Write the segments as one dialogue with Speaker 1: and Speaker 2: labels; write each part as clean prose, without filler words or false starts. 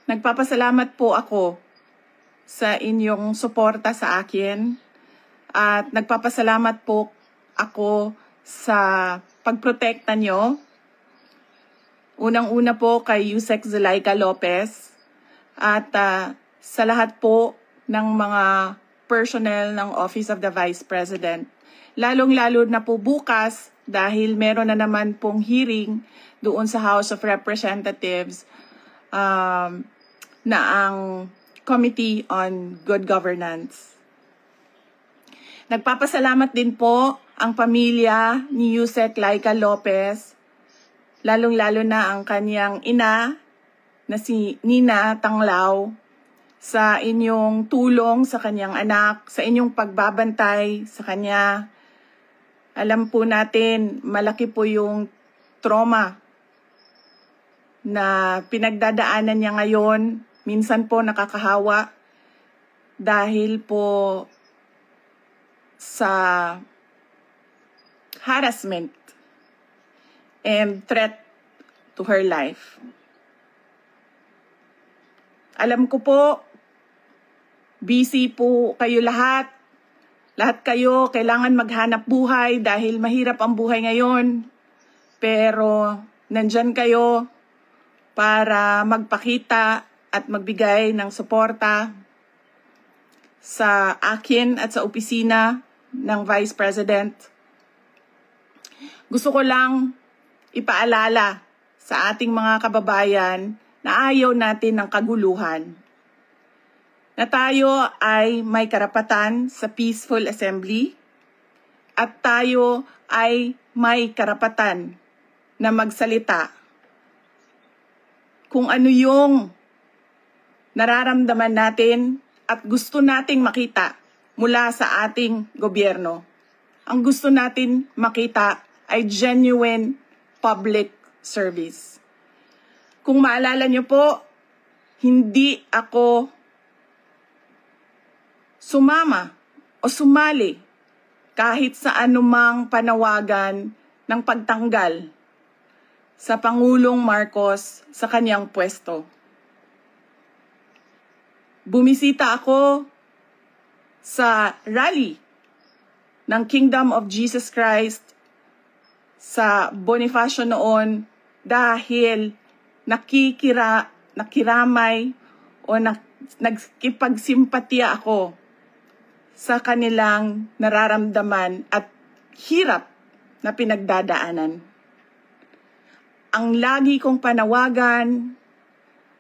Speaker 1: Nagpapasalamat po ako sa inyong suporta sa akin at nagpapasalamat po ako sa pagprotekta nyo. Unang-una po kay Yusek Zulaika Lopez at sa lahat po ng mga personnel ng Office of the Vice President. Lalong-lalo na po bukas dahil meron na naman pong hearing doon sa House of Representatives na ang Committee on Good Governance. Nagpapasalamat din po ang pamilya ni Yusek Laika Lopez, lalong-lalo na ang kanyang ina na si Nina Tanglao, sa inyong tulong sa kanyang anak, sa inyong pagbabantay sa kanya. Alam po natin, malaki po yung trauma na pinagdadaanan niya ngayon. Minsan po nakakahawa dahil po sa harassment and threat to her life. Alam ko po, busy po kayo lahat. Lahat kayo kailangan maghanap buhay dahil mahirap ang buhay ngayon. Pero nandyan kayo para magpakita at magbigay ng suporta sa akin at sa opisina ng Vice President. Gusto ko lang ipaalala sa ating mga kababayan na ayaw natin ng kaguluhan. Na tayo ay may karapatan sa peaceful assembly at tayo ay may karapatan na magsalita kung ano yung nararamdaman natin at gusto nating makita mula sa ating gobyerno. Ang gusto natin makita ay genuine public service. Kung maalala nyo po, hindi ako sumama o sumali kahit sa anumang panawagan ng pagtanggal sa Pangulong Marcos sa kanyang pwesto. Bumisita ako sa rally ng Kingdom of Jesus Christ sa Bonifacio noon dahil nakiramay o nagkipagsimpatiya ako sa kanilang nararamdaman at hirap na pinagdadaanan. Ang lagi kong panawagan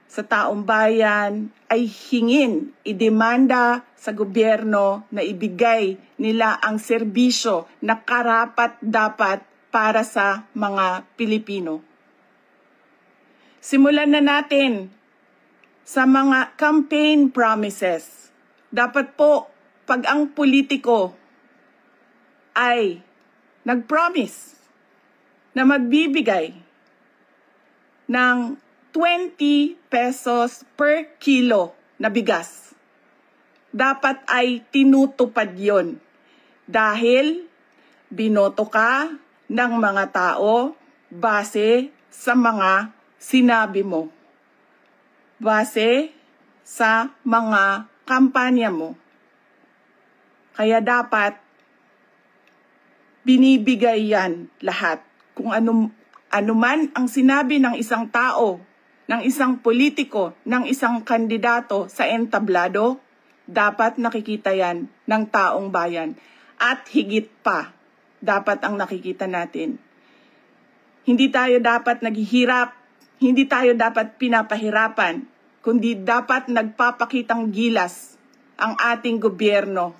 Speaker 1: sa taong bayan ay hingin, idemanda sa gobyerno na ibigay nila ang serbisyo na karapat-dapat para sa mga Pilipino. Simulan na natin sa mga campaign promises. Dapat po, pag ang politiko ay nag-promise na magbibigay ng 20 pesos per kilo na bigas, dapat ay tinutupad yon dahil binoto ka ng mga tao base sa mga sinabi mo, base sa mga kampanya mo. Kaya dapat binibigay yan lahat. Kung ano man ang sinabi ng isang tao, ng isang politiko, ng isang kandidato sa entablado, dapat nakikita yan ng taong bayan. At higit pa, dapat ang nakikita natin. Hindi tayo dapat naghihirap, hindi tayo dapat pinapahirapan, kundi dapat nagpapakitang gilas ang ating gobyerno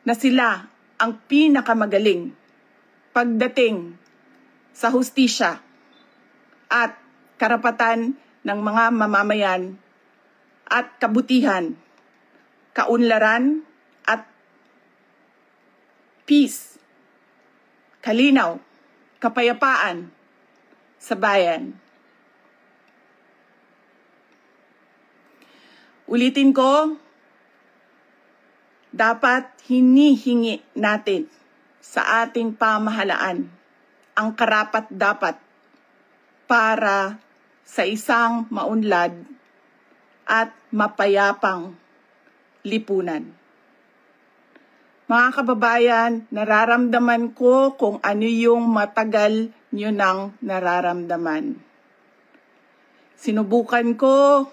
Speaker 1: na sila ang pinakamagaling pagdating sa hustisya at karapatan ng mga mamamayan at kabutihan, kaunlaran at peace, kalinaw, kapayapaan sa bayan. Ulitin ko, dapat hinihingi natin sa ating pamahalaan ang karapat-dapat para sa isang maunlad at mapayapang lipunan. Mga kababayan, nararamdaman ko kung ano yung matagal nyo nang nararamdaman. Sinubukan ko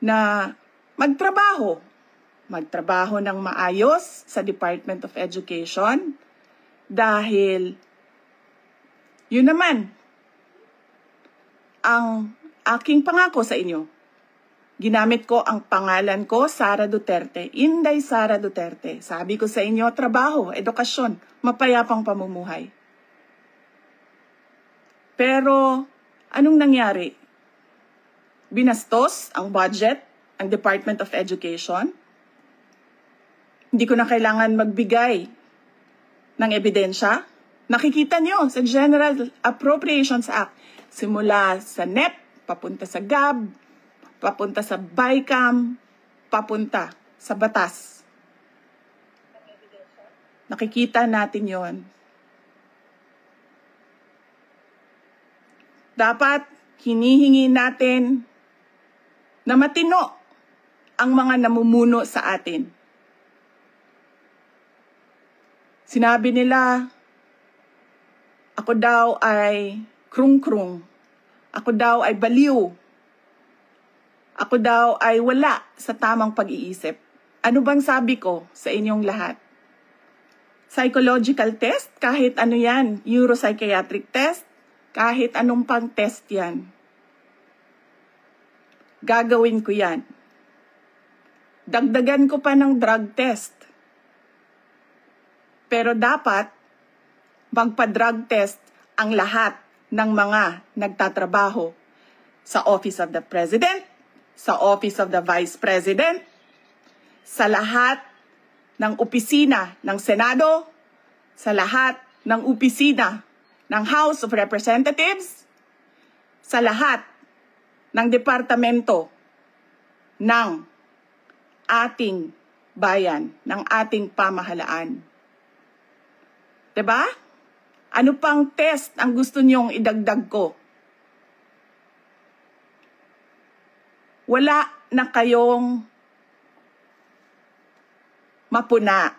Speaker 1: na magtrabaho ng maayos sa Department of Education dahil yun naman ang aking pangako sa inyo. Ginamit ko ang pangalan ko, Sara Duterte, Inday Sara Duterte. Sabi ko sa inyo, trabaho, edukasyon, mapayapang pamumuhay. Pero anong nangyari? Binastos ang budget, ang Department of Education. Hindi ko na kailangan magbigay ng ebidensya. Nakikita nyo sa General Appropriations Act, simula sa NEP, papunta sa GAB, papunta sa BICAM, papunta sa batas. Nakikita natin yon. Dapat hinihingi natin na matino ang mga namumuno sa atin. Sinabi nila, ako daw ay krung-krung. Ako daw ay baliw. Ako daw ay wala sa tamang pag-iisip. Ano bang sabi ko sa inyong lahat? Psychological test, kahit ano yan, neuropsychiatric test, kahit anong pang test yan. Gagawin ko yan. Dagdagan ko pa ng drug test. Pero dapat magpa-drug test ang lahat ng mga nagtatrabaho sa Office of the President, sa Office of the Vice President, sa lahat ng opisina ng Senado, sa lahat ng opisina ng House of Representatives, sa lahat ng departamento ng ating bayan, ng ating pamahalaan. 'Di ba? Ano pang test ang gusto niyong idagdag ko? Wala na kayong mapuna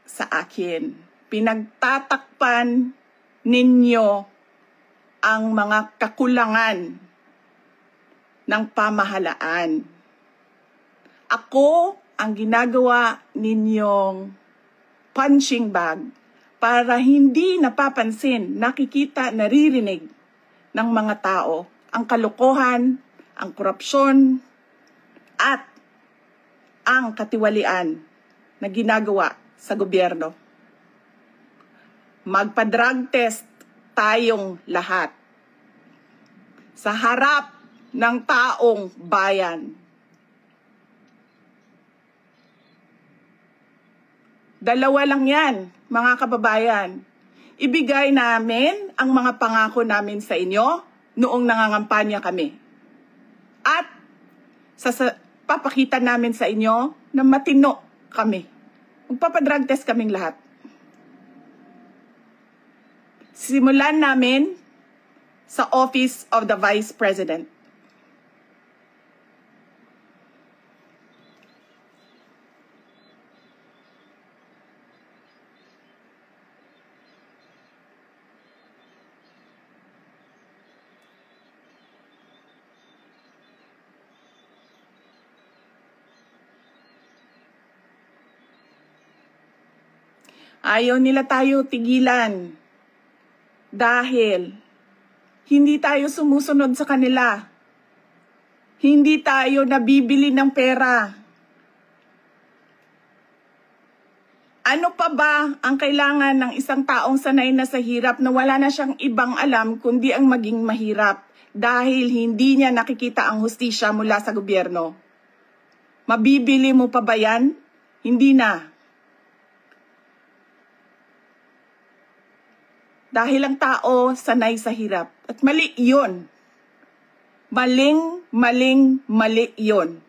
Speaker 1: sa akin. Pinagtatakpan ninyo ang mga kakulangan ng pamahalaan. Ako ang ginagawa ninyong punching bag para hindi napapansin, nakikita, naririnig ng mga tao ang kalokohan, ang korupsyon, at ang katiwalian na ginagawa sa gobyerno. Magpa-drug test tayong lahat sa harap ng taong bayan. Dalawa lang yan, mga kababayan. Ibigay namin ang mga pangako namin sa inyo noong nangangampanya kami. At papakita namin sa inyo na matino kami. Magpapadrug test kaming lahat. Simulan namin sa Office of the Vice President. Ayaw nila tayo tigilan dahil hindi tayo sumusunod sa kanila. Hindi tayo nabibili ng pera. Ano pa ba ang kailangan ng isang taong sanay na sa hirap na wala na siyang ibang alam kundi ang maging mahirap dahil hindi niya nakikita ang hustisya mula sa gobyerno? Mabibili mo pa ba yan? Hindi na. Dahil ang tao sanay sa hirap. At mali yun. Mali yun.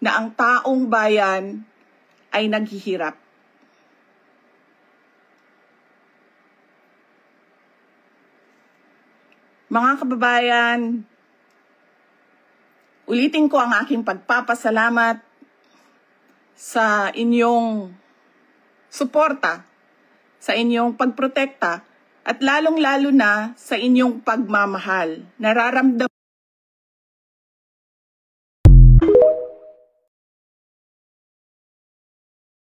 Speaker 1: Na ang taong bayan ay naghihirap. Mga kababayan, Ulitin ko ang aking pagpapasalamat sa inyong suporta, sa inyong pagprotekta, at lalong-lalo na sa inyong pagmamahal. Nararamdaman